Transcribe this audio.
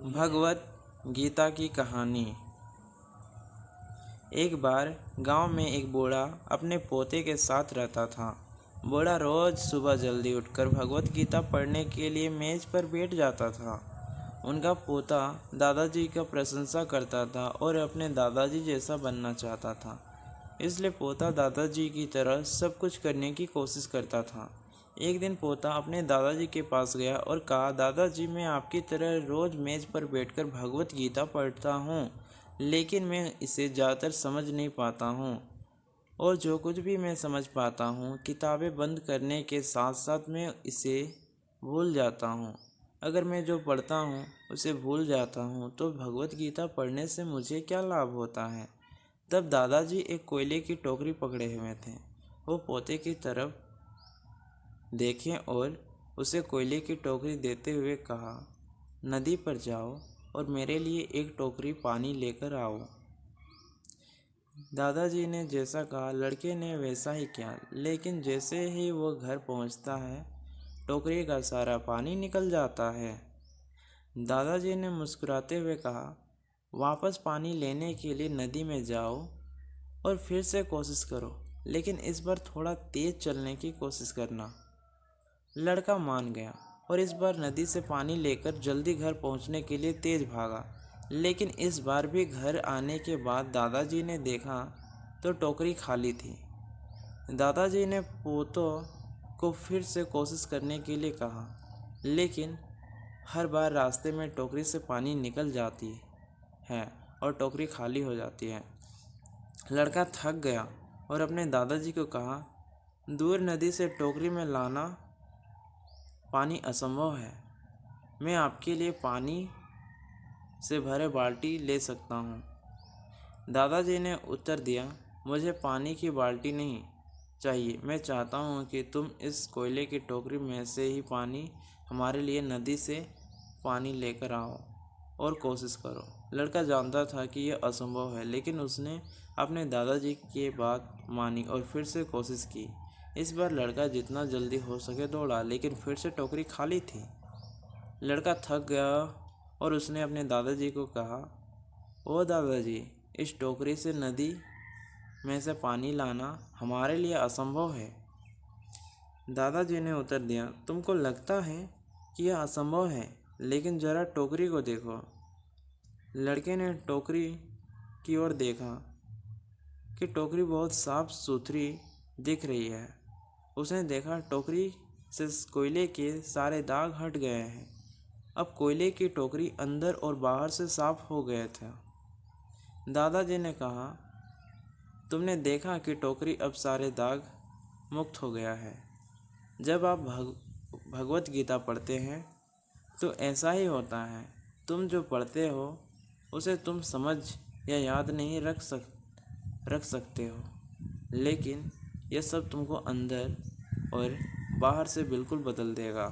भगवत गीता की कहानी। एक बार गांव में एक बूढ़ा अपने पोते के साथ रहता था। बूढ़ा रोज सुबह जल्दी उठकर भगवत गीता पढ़ने के लिए मेज पर बैठ जाता था। उनका पोता दादाजी का प्रशंसा करता था और अपने दादाजी जैसा बनना चाहता था। इसलिए पोता दादाजी की तरह सब कुछ करने की कोशिश करता था। एक दिन पोता अपने दादाजी के पास गया और कहा, दादाजी, मैं आपकी तरह रोज़ मेज़ पर बैठकर भगवत गीता पढ़ता हूँ, लेकिन मैं इसे ज़्यादातर समझ नहीं पाता हूँ, और जो कुछ भी मैं समझ पाता हूँ किताबें बंद करने के साथ साथ मैं इसे भूल जाता हूँ। अगर मैं जो पढ़ता हूँ उसे भूल जाता हूँ तो भगवत गीता पढ़ने से मुझे क्या लाभ होता है। तब दादाजी एक कोयले की टोकरी पकड़े हुए थे। वो पोते की तरफ देखें और उसे कोयले की टोकरी देते हुए कहा, नदी पर जाओ और मेरे लिए एक टोकरी पानी लेकर आओ। दादाजी ने जैसा कहा लड़के ने वैसा ही किया, लेकिन जैसे ही वो घर पहुंचता है टोकरी का सारा पानी निकल जाता है। दादाजी ने मुस्कुराते हुए कहा, वापस पानी लेने के लिए नदी में जाओ और फिर से कोशिश करो, लेकिन इस बार थोड़ा तेज चलने की कोशिश करना। लड़का मान गया और इस बार नदी से पानी लेकर जल्दी घर पहुंचने के लिए तेज भागा। लेकिन इस बार भी घर आने के बाद दादाजी ने देखा तो टोकरी खाली थी। दादाजी ने पोतों को फिर से कोशिश करने के लिए कहा, लेकिन हर बार रास्ते में टोकरी से पानी निकल जाती है और टोकरी खाली हो जाती है। लड़का थक गया और अपने दादाजी को कहा, दूर नदी से टोकरी में लाना पानी असंभव है। मैं आपके लिए पानी से भरे बाल्टी ले सकता हूँ। दादाजी ने उत्तर दिया, मुझे पानी की बाल्टी नहीं चाहिए। मैं चाहता हूँ कि तुम इस कोयले की टोकरी में से ही पानी हमारे लिए नदी से पानी लेकर आओ और कोशिश करो। लड़का जानता था कि यह असंभव है, लेकिन उसने अपने दादाजी की बात मानी और फिर से कोशिश की। इस बार लड़का जितना जल्दी हो सके दौड़ा, लेकिन फिर से टोकरी खाली थी। लड़का थक गया और उसने अपने दादाजी को कहा, ओ दादाजी, इस टोकरी से नदी में से पानी लाना हमारे लिए असंभव है। दादाजी ने उत्तर दिया, तुमको लगता है कि यह असंभव है, लेकिन ज़रा टोकरी को देखो। लड़के ने टोकरी की ओर देखा कि टोकरी बहुत साफ सुथरी दिख रही है। उसने देखा टोकरी से कोयले के सारे दाग हट गए हैं। अब कोयले की टोकरी अंदर और बाहर से साफ हो गया था। दादाजी ने कहा, तुमने देखा कि टोकरी अब सारे दाग मुक्त हो गया है। जब आप भगवत गीता पढ़ते हैं तो ऐसा ही होता है। तुम जो पढ़ते हो उसे तुम समझ या याद नहीं रख सकते हो, लेकिन यह सब तुमको अंदर और बाहर से बिल्कुल बदल देगा।